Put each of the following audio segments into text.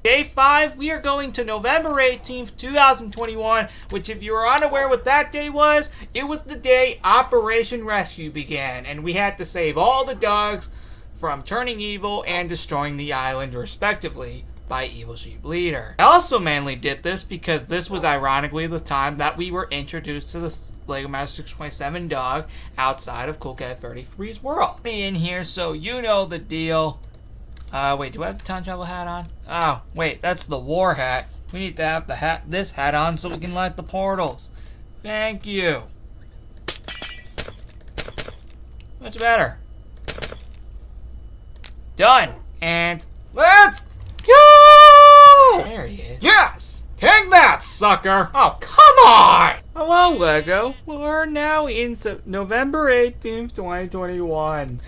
Day 5, we are going to November 18th, 2021, which if you are unaware what that day was, it was the day Operation Rescue began, and we had to save all the dogs from turning evil and destroying the island, respectively, by Evil Sheep Leader. I also mainly did this because this was ironically the time that we were introduced to the LEGO Master 627 dog outside of Cool Cat 33's world. Me in here, so you know the deal. Wait, do I have the time travel hat on? Oh, wait, that's the war hat. We need to have this hat on so we can light the portals. Thank you. Much better. Done. And let's go! There he is. Yes! Take that, sucker! Oh, come on! Hello, LEGO. We're now in November 18th, 2021.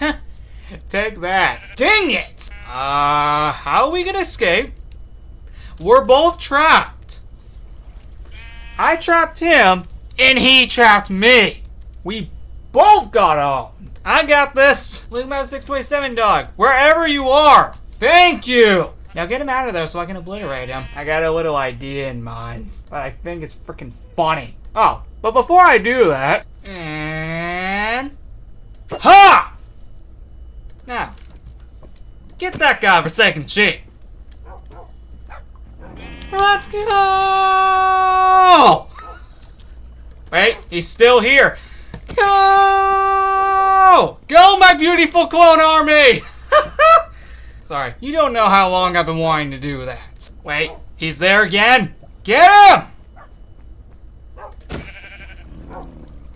Take that. Dang it! How are we gonna escape? We're both trapped. I trapped him, and he trapped me. We both got owned. I got this. LEGO Master 627 dog, wherever you are. Thank you. Now get him out of there so I can obliterate him. I got a little idea in mind that I think is freaking funny. Oh, but before I do that, and ha! Now, get that guy for second sheep. Let's go! Wait, he's still here. Go! Go, my beautiful clone army! Sorry, you don't know how long I've been wanting to do that. Wait, he's there again. Get him!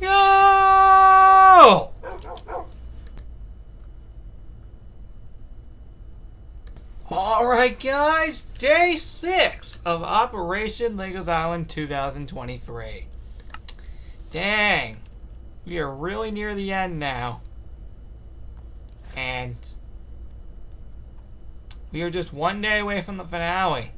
Go! Alright guys, day 6 of Operation Legos Island 2023. Dang, we are really near the end now. And we are just one day away from the finale.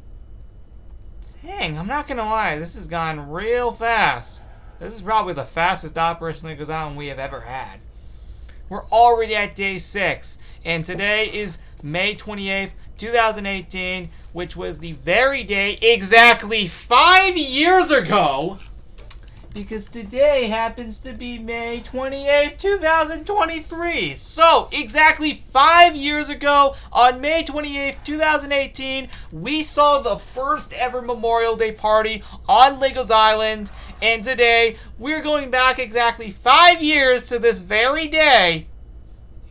Dang, I'm not gonna lie, this has gone real fast. This is probably the fastest Operation Legos Island we have ever had. We're already at day 6, and today is May 28th, 2018, which was the very day exactly 5 years ago, because today happens to be May 28th, 2023. So, exactly 5 years ago, on May 28th, 2018, we saw the first ever Memorial Day party on Legos Island, and today, we're going back exactly 5 years to this very day,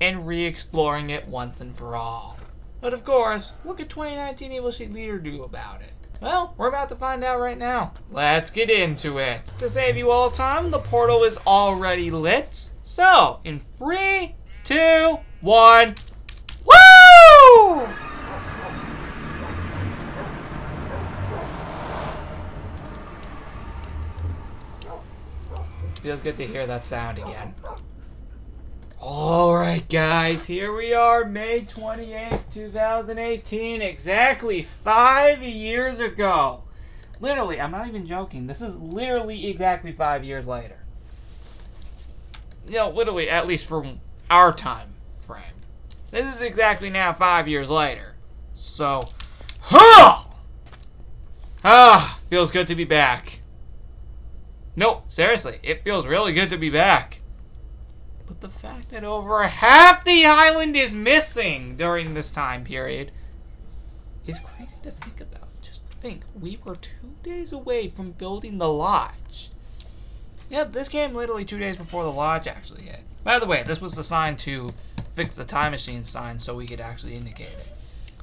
and re-exploring it once and for all. But of course, what could 2019 Evil Sheep Leader do about it? Well, we're about to find out right now. Let's get into it. To save you all time, the portal is already lit. So, in 3, 2, 1, woo! Feels good to hear that sound again. Alright guys, here we are, May 28th, 2018, exactly 5 years ago. Literally, I'm not even joking, this is literally exactly 5 years later. You know, literally, at least from our time frame. This is exactly now 5 years later. So, feels good to be back. No, seriously, it feels really good to be back. But the fact that over half the island is missing during this time period is crazy to think about. Just think, we were 2 days away from building the lodge. Yep, this came literally 2 days before the lodge actually hit. By the way, this was the sign to fix the time machine sign so we could actually indicate it.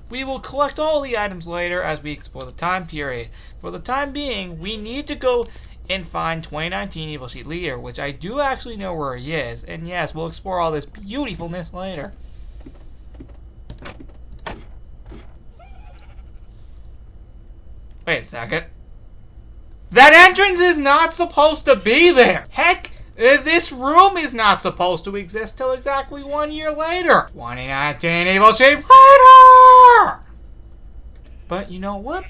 We will collect all the items later as we explore the time period. For the time being, we need to go and find 2019 Evil Sheep Leader, which I do actually know where he is. And yes, we'll explore all this beautifulness later. Wait a second. That entrance is not supposed to be there! Heck, this room is not supposed to exist till exactly 1 year later. 2019 Evil Sheep Leader! But you know what?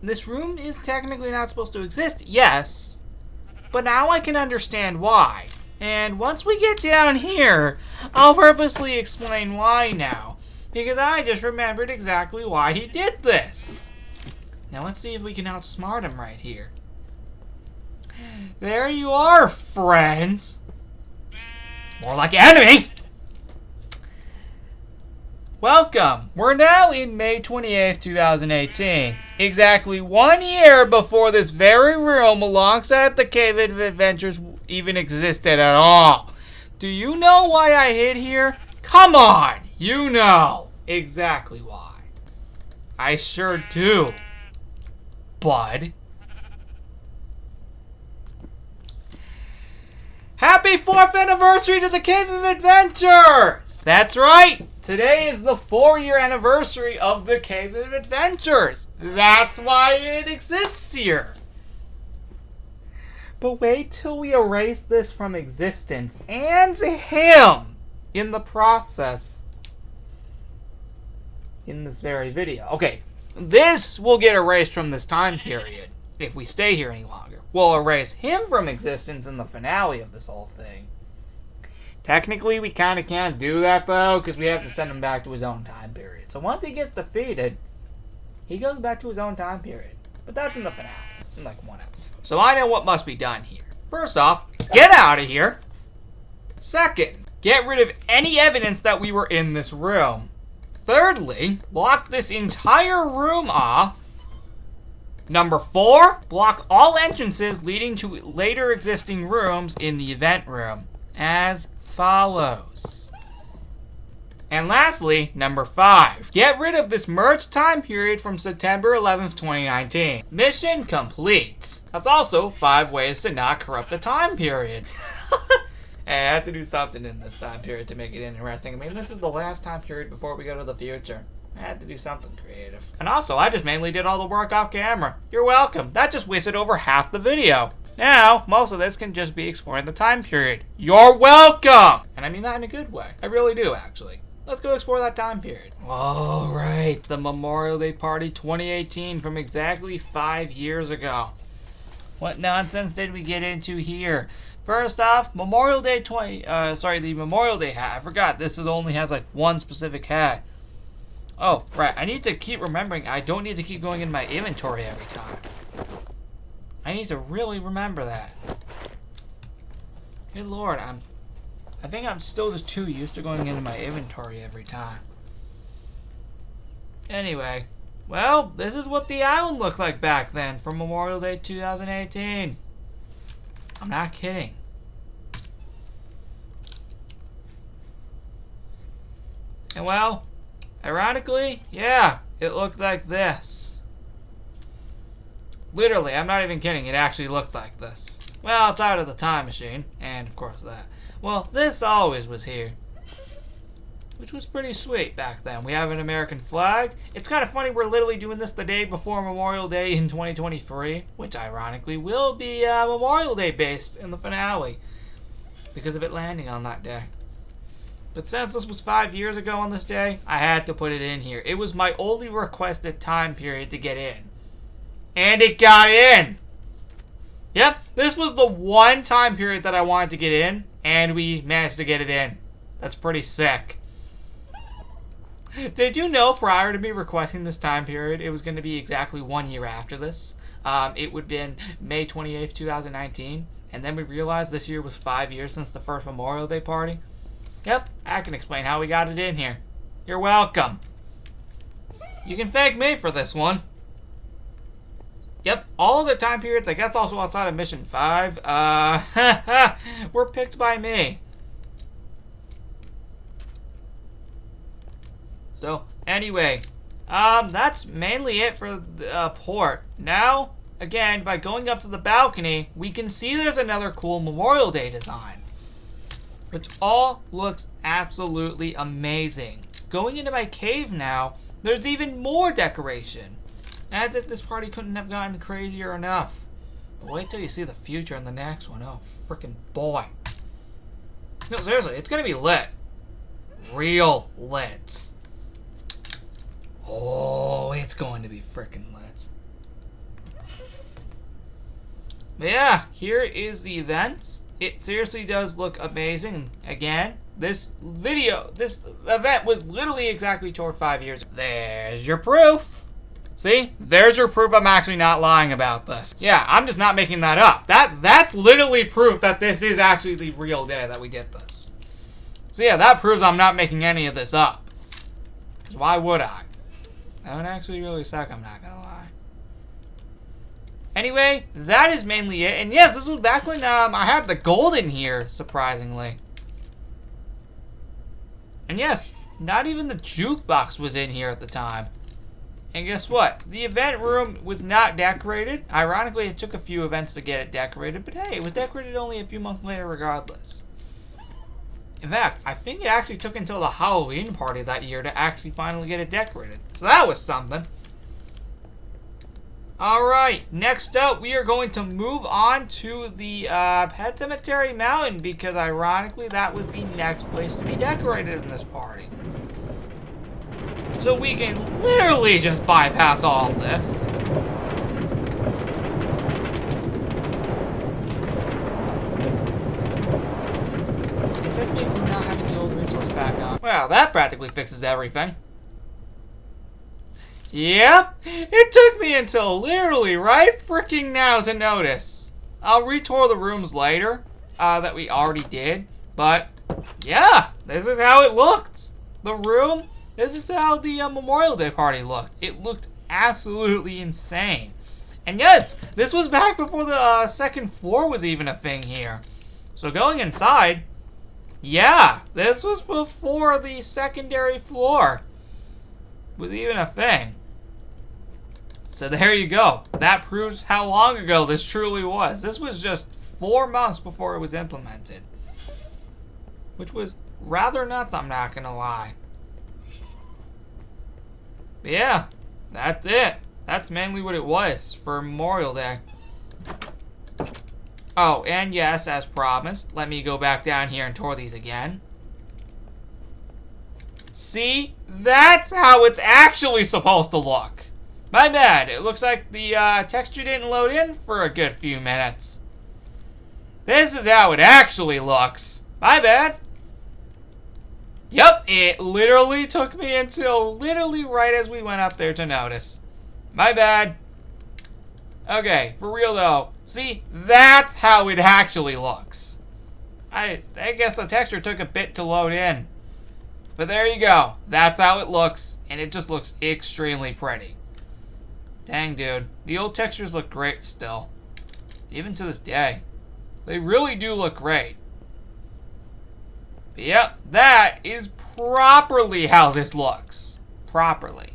This room is technically not supposed to exist, yes, but now I can understand why. And once we get down here, I'll purposely explain why now. because I just remembered exactly why he did this. Now let's see if we can outsmart him right here. There you are, friends. More like enemy. Welcome. We're now in May 28th, 2018. Exactly 1 year before this very room alongside the Cave of Adventures even existed at all. Do you know why I hid here? Come on, you know exactly why. I sure do, bud. Happy 4th anniversary to the Cave of Adventures! That's right! Today is the 4-year anniversary of the Cave of Adventures. That's why it exists here. But wait till we erase this from existence and him in the process in this very video. Okay, this will get erased from this time period if we stay here any longer. We'll erase him from existence in the finale of this whole thing. Technically, we kind of can't do that, though, because we have to send him back to his own time period. So once he gets defeated, he goes back to his own time period. But that's in the finale, in like 1 episode. So I know what must be done here. First off, get out of here. Second, get rid of any evidence that we were in this room. Thirdly, block this entire room off. Number 4, block all entrances leading to later existing rooms in the event room, as follows. And lastly, number 5, get rid of this merged time period from September 11th, 2019. Mission complete. That's also 5 ways to not corrupt the time period. Hey, I had to do something in this time period to make it interesting. I mean, this is the last time period before we go to the future. I had to do something creative. And also, I just mainly did all the work off camera. You're welcome. That just wasted over half the video. Now, most of this can just be exploring the time period. You're welcome! And I mean that in a good way. I really do, actually. Let's go explore that time period. All right, the Memorial Day Party 2018 from exactly 5 years ago. What nonsense did we get into here? First off, the Memorial Day hat. I forgot, only has like one specific hat. Oh, right, I need to keep remembering I don't need to keep going in my inventory every time. I need to really remember that. Good lord, I think I'm still just too used to going into my inventory every time. Anyway, well, this is what the island looked like back then for Memorial Day 2018. I'm not kidding. And well, ironically, yeah, it looked like this. Literally, I'm not even kidding, it actually looked like this. Well, it's out of the time machine, and of course that. Well, this always was here. Which was pretty sweet back then. We have an American flag. It's kind of funny we're literally doing this the day before Memorial Day in 2023, which ironically will be Memorial Day based in the finale because of it landing on that day. But since this was 5 years ago on this day, I had to put it in here. It was my only requested time period to get in. And it got in! Yep, this was the one time period that I wanted to get in, and we managed to get it in. That's pretty sick. Did you know prior to me requesting this time period, it was going to be exactly 1 year after this? It would have been May 28th, 2019. And then we realized this year was 5 years since the first Memorial Day party. Yep, I can explain how we got it in here. You're welcome. You can thank me for this one. Yep, all the time periods, I guess also outside of Mission 5, were picked by me. So, anyway, that's mainly it for the port. Now, again, by going up to the balcony, we can see there's another cool Memorial Day design, which all looks absolutely amazing. Going into my cave now, there's even more decoration. As if this party couldn't have gotten crazier enough. But wait till you see the future in the next one. Oh, frickin' boy. No, seriously, it's gonna be lit. Real lit. Oh, it's going to be frickin' lit. But yeah, here is the event. It seriously does look amazing. Again, this event was literally exactly toward 5 years. There's your proof. See? There's your proof I'm actually not lying about this. Yeah, I'm just not making that up. That's literally proof that this is actually the real day that we did this. So yeah, that proves I'm not making any of this up. Because why would I? That would actually really suck, I'm not gonna lie. Anyway, that is mainly it. And yes, this was back when I had the gold in here, surprisingly. And yes, not even the jukebox was in here at the time. And guess what? The event room was not decorated. Ironically, it took a few events to get it decorated, but hey, it was decorated only a few months later regardless. In fact, I think it actually took until the Halloween party that year to actually finally get it decorated. So that was something. Alright, next up, we are going to move on to the Pet Cemetery Mountain because ironically, that was the next place to be decorated in this party. So we can literally just bypass all of this. It says maybe we're not having the old resource back on. Well, that practically fixes everything. Yep, it took me until literally right freaking now to notice. I'll retour the rooms later that we already did, but yeah, this is how it looked. The room, this is how the Memorial Day party looked. It looked absolutely insane. And yes, this was back before the second floor was even a thing here. So going inside, yeah, this was before the secondary floor was even a thing. So there you go. That proves how long ago this truly was. This was just 4 months before it was implemented. Which was rather nuts, I'm not gonna lie. But yeah, that's it. That's mainly what it was for Memorial Day. Oh, and yes, as promised, let me go back down here and tour these again. See? That's how it's actually supposed to look. My bad. It looks like the texture didn't load in for a good few minutes. This is how it actually looks. My bad. Yep, it literally took me until literally right as we went up there to notice. My bad. Okay, for real though. See, that's how it actually looks. I guess the texture took a bit to load in. But there you go. That's how it looks. And it just looks extremely pretty. Dang, dude. The old textures look great still. Even to this day. They really do look great. But yep, that is properly how this looks. Properly.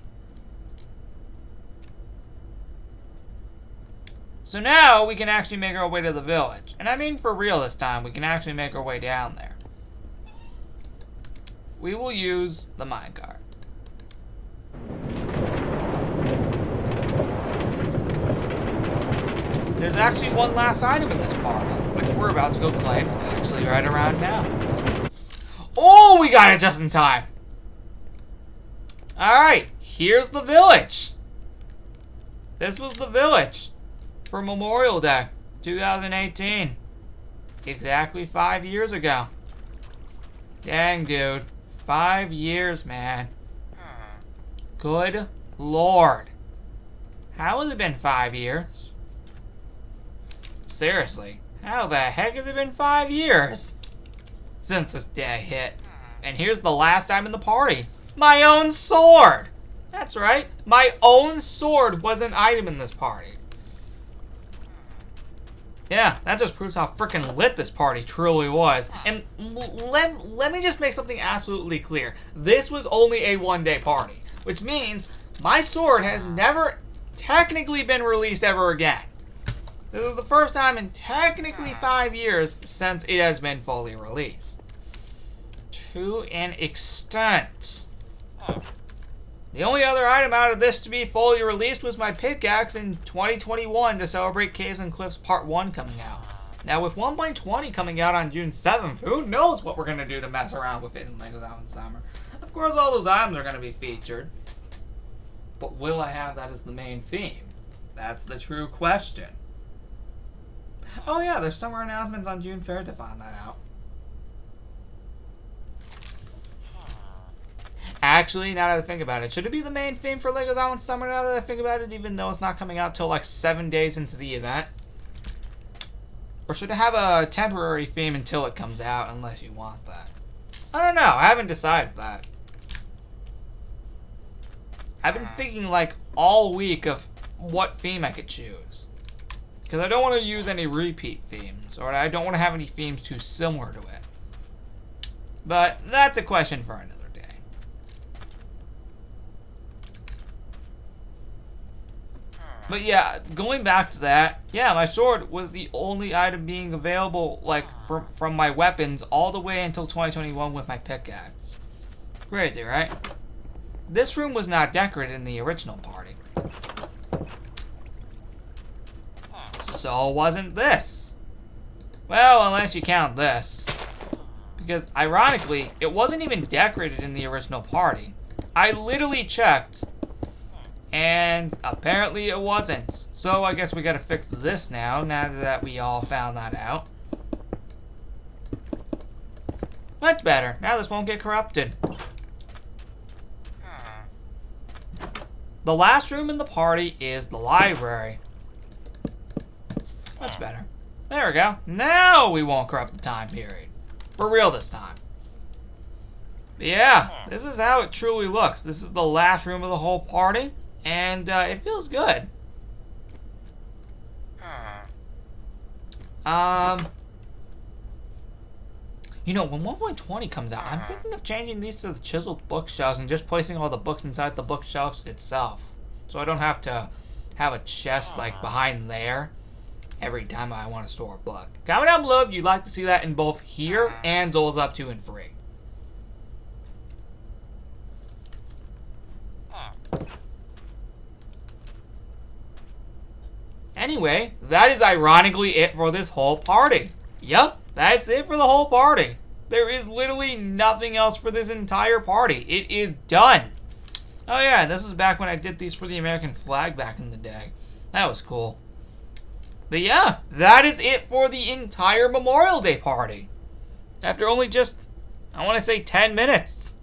So now we can actually make our way to the village. And I mean for real this time. We can actually make our way down there. We will use the minecart. There's actually one last item in this party, which we're about to go claim actually right around now. Oh, we got it just in time. Alright, here's the village. This was the village for Memorial Day 2018. Exactly 5 years ago. Dang, dude. 5 years, man. Good Lord. How has it been 5 years? Seriously, how the heck has it been 5 years since this day hit? And here's the last time in the party. My own sword! That's right, my own sword was an item in this party. Yeah, that just proves how freaking lit this party truly was. And let me just make something absolutely clear. This was only a one-day party, which means my sword has never technically been released ever again. This is the first time in technically 5 years since it has been fully released. To an extent. The only other item out of this to be fully released was my pickaxe in 2021 to celebrate Caves and Cliffs Part 1 coming out. Now with 1.20 coming out on June 7th, who knows what we're going to do to mess around with it in LEGO Out in Summer. Of course all those items are going to be featured. But will I have that as the main theme? That's the true question. Oh yeah, there's summer announcements on June Fair to find that out. Actually, now that I think about it, should it be the main theme for LEGO's Island Summer now that I think about it, even though it's not coming out till like 7 days into the event? Or should it have a temporary theme until it comes out, unless you want that? I don't know, I haven't decided that. I've been thinking like all week of what theme I could choose. Because I don't want to use any repeat themes, or I don't want to have any themes too similar to it. But that's a question for another day. But yeah, going back to that, yeah, my sword was the only item being available, like, from my weapons all the way until 2021 with my pickaxe. Crazy, right? This room was not decorated in the original party. So wasn't this. Well, unless you count this. Because, ironically, it wasn't even decorated in the original party. I literally checked, and apparently it wasn't. So I guess we gotta fix this now that we all found that out. Much better. Now this won't get corrupted. The last room in the party is the library. Much better. There we go. Now we won't corrupt the time period. For real this time. But yeah, this is how it truly looks. This is the last room of the whole party, and it feels good. You know, when 1.20 comes out, I'm thinking of changing these to the chiseled bookshelves and just placing all the books inside the bookshelves itself. So I don't have to have a chest like behind there every time I want to store a book. Comment down below if you'd like to see that in both here and Zolas Up 2 and 3. Anyway, that is ironically it for this whole party. Yup, that's it for the whole party. There is literally nothing else for this entire party. It is done. Oh yeah, this is back when I did these for the American flag back in the day. That was cool. But yeah, that is it for the entire Memorial Day party. After only just, I want to say 10 minutes,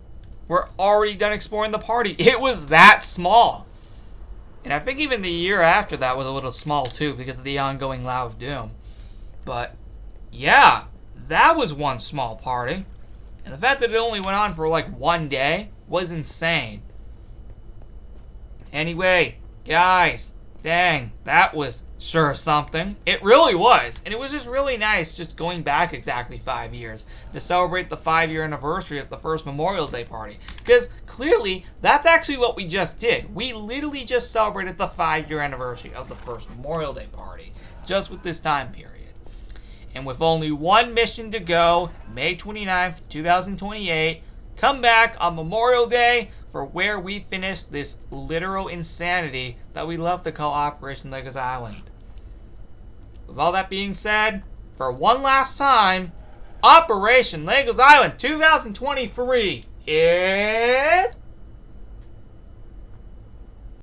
we're already done exploring the party. It was that small. And I think even the year after that was a little small too because of the ongoing Lao of Doom. But yeah, that was one small party. And the fact that it only went on for like 1 day was insane. Anyway, guys, dang, that was sure something. It really was. And it was just really nice just going back exactly 5 years to celebrate the 5-year anniversary of the first Memorial Day party. Because clearly, that's actually what we just did. We literally just celebrated the 5-year anniversary of the first Memorial Day party, just with this time period. And with only one mission to go, May 29th, 2028, come back on Memorial Day for where we finish this literal insanity that we love to call Operation LEGO's Island. With all that being said, for one last time, Operation LEGO's Island 2023 is